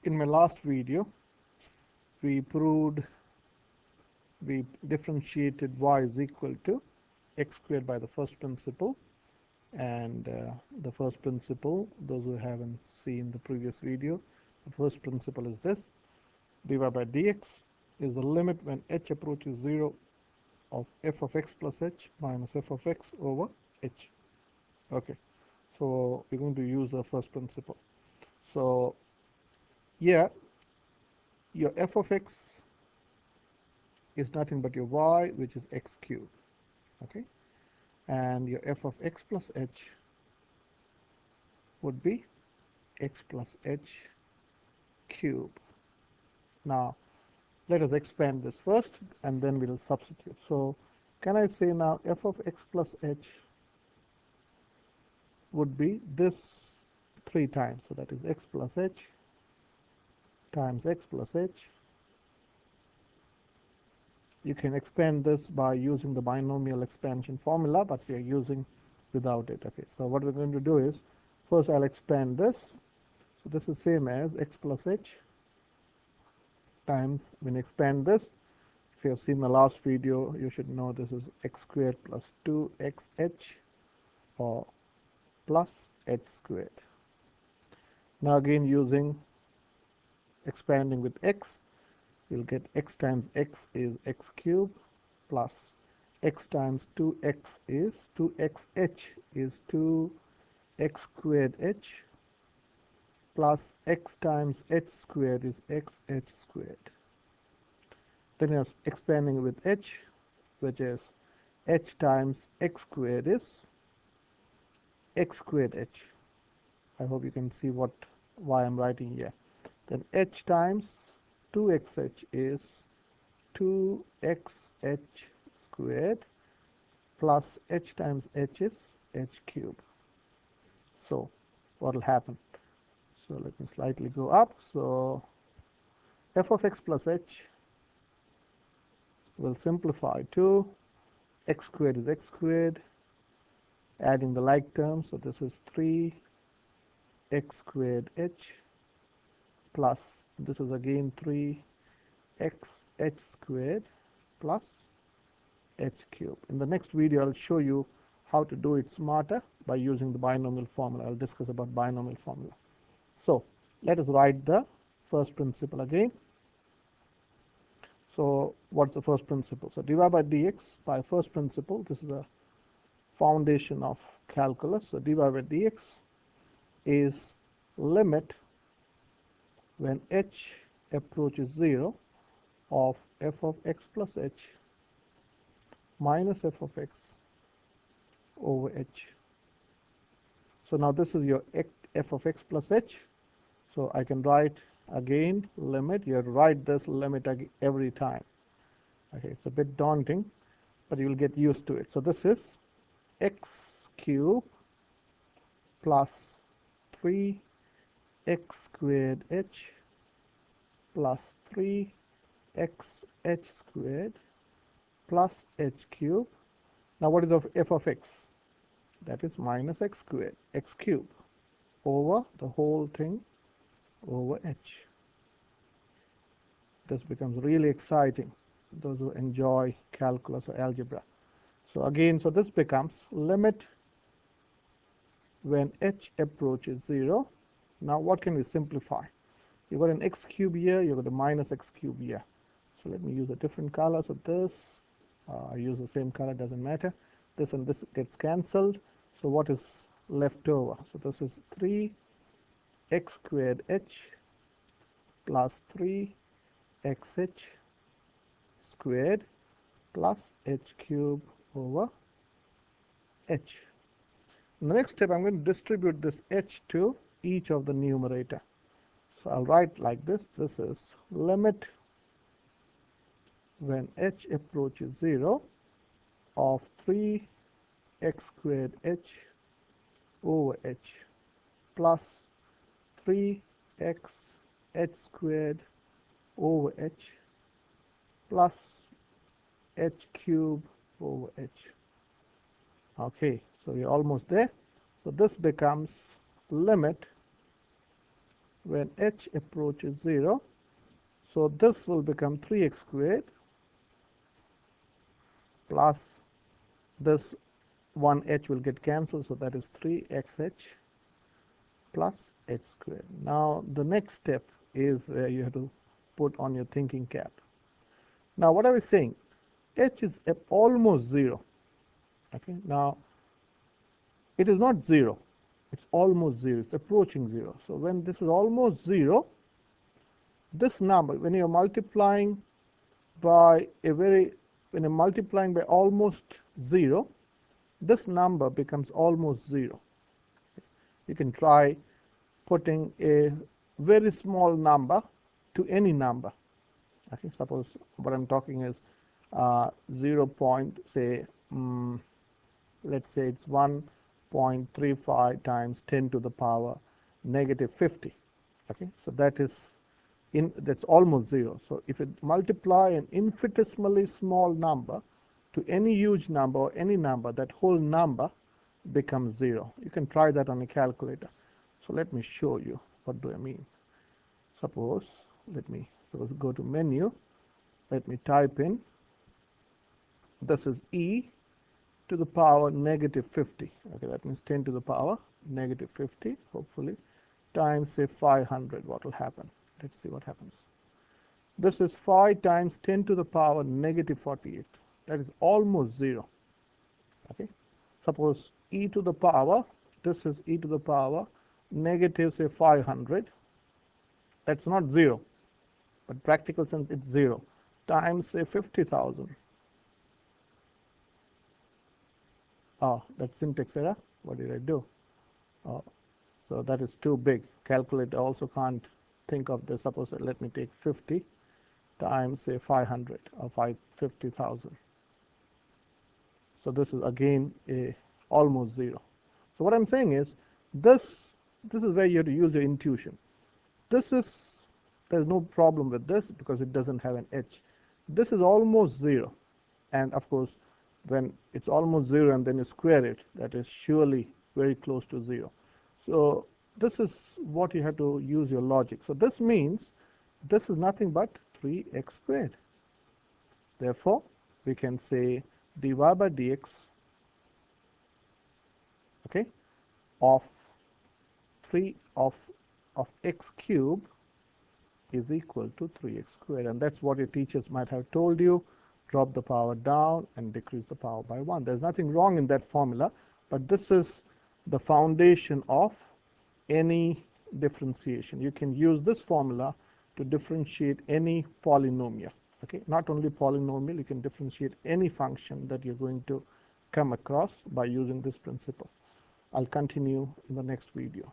In my last video, we differentiated y is equal to x squared by the first principle, and the first principle, those who haven't seen the previous video, the first principle is this: dy by dx is the limit when h approaches 0 of f of x plus h minus f of x over h. Okay, so we're going to use the first principle. So here your f of x is nothing but your y, which is x cubed. Okay, and your f of x plus h would be x plus h cube. Now let us expand this first and then we'll substitute. So can I say now f of x plus h would be this 3 times, so that is x plus h times x plus h. You can expand this by using the binomial expansion formula, but we are using without it. Okay, so what we're going to do is, first I'll expand this. So this is same as x plus h times, when you expand this, if you have seen the last video, you should know this is x squared plus 2xh or plus h squared. Now again, using expanding with x, you'll get x times x is x cubed plus x times 2x is 2xh is 2x squared h plus x times h squared is xh squared. Then you're expanding with h, which is h times x squared is x squared h. I hope you can see why I'm writing here. Then h times 2xh is 2xh squared plus h times h is h cubed. So what will happen? So let me slightly go up. So f of x plus h will simplify to x squared is x squared, adding the like terms. So this is 3x squared h plus this is again 3x h squared plus h cubed. In the next video, I'll show you how to do it smarter by using the binomial formula. I'll discuss about binomial formula. So let us write the first principle again. So what's the first principle? So dy by dx by first principle, this is the foundation of calculus. So dy by dx is limit when h approaches 0 of f of x plus h minus f of x over h. So now this is your f of x plus h. So I can write again limit. You have to write this limit every time. Okay, it's a bit daunting, but you will get used to it. So this is x cubed plus 3x squared h plus 3xh squared plus h cubed. Now what is f of x? That is minus x squared, x cubed over the whole thing over h. This becomes really exciting, those who enjoy calculus or algebra. So again, so this becomes limit when h approaches 0. Now what can we simplify? You've got an x cube here, you've got a minus x cube here. So let me use a different color. So this, I use the same color, doesn't matter. This and this gets cancelled. So what is left over? So this is 3x squared h plus 3xh squared plus h cubed over h. In the next step, I'm going to distribute this h to each of the numerator. So I'll write like this. This is limit when h approaches 0 of 3x squared h over h plus 3x h squared over h plus h cubed over h. Okay, so you're almost there. So this becomes limit when h approaches 0. So this will become 3x squared plus this 1h will get cancelled, so that is 3xh plus h squared. Now the next step is where you have to put on your thinking cap. Now what I was saying, h is almost 0. Okay, now it is not 0, it's almost 0, it's approaching 0. So when this is almost 0, this number, when you're multiplying by when you're multiplying by almost 0, this number becomes almost 0. You can try putting a very small number to any number. Okay, suppose what I'm talking is 0 point, say, let's say it's 1.35 times 10 to the power negative 50. Okay, so that's almost 0. So if you multiply an infinitesimally small number to any huge number or any number, that whole number becomes 0. You can try that on a calculator. So let me show you what do I mean. Suppose go to menu, let me type in, this is e to the power negative 50. Okay, that means 10 to the power negative 50, hopefully, times, say, 500. What will happen? Let's see what happens. This is 5 times 10 to the power negative 48. That is almost 0. Okay, suppose e to the power, this is e to the power negative, say, 500. That's not 0, but practical sense it's 0, times, say, 50,000. Oh, that's syntax error. What did I do? Oh, so that is too big. Calculator also can't think of this. Suppose let me take 50 times, say, 500 or 50,000. So this is again almost 0. So what I'm saying is this is where you have to use your intuition. There's no problem with this because it doesn't have an h. This is almost 0, and of course when it's almost 0 and then you square it, that is surely very close to 0. So this is what you have to use your logic. So this means this is nothing but 3x squared. Therefore we can say dy by dx, okay, of 3 of x cubed is equal to 3x squared, and that's what your teachers might have told you. Drop the power down and decrease the power by 1. There's nothing wrong in that formula, but this is the foundation of any differentiation. You can use this formula to differentiate any polynomial. Okay, not only polynomial, you can differentiate any function that you're going to come across by using this principle. I'll continue in the next video.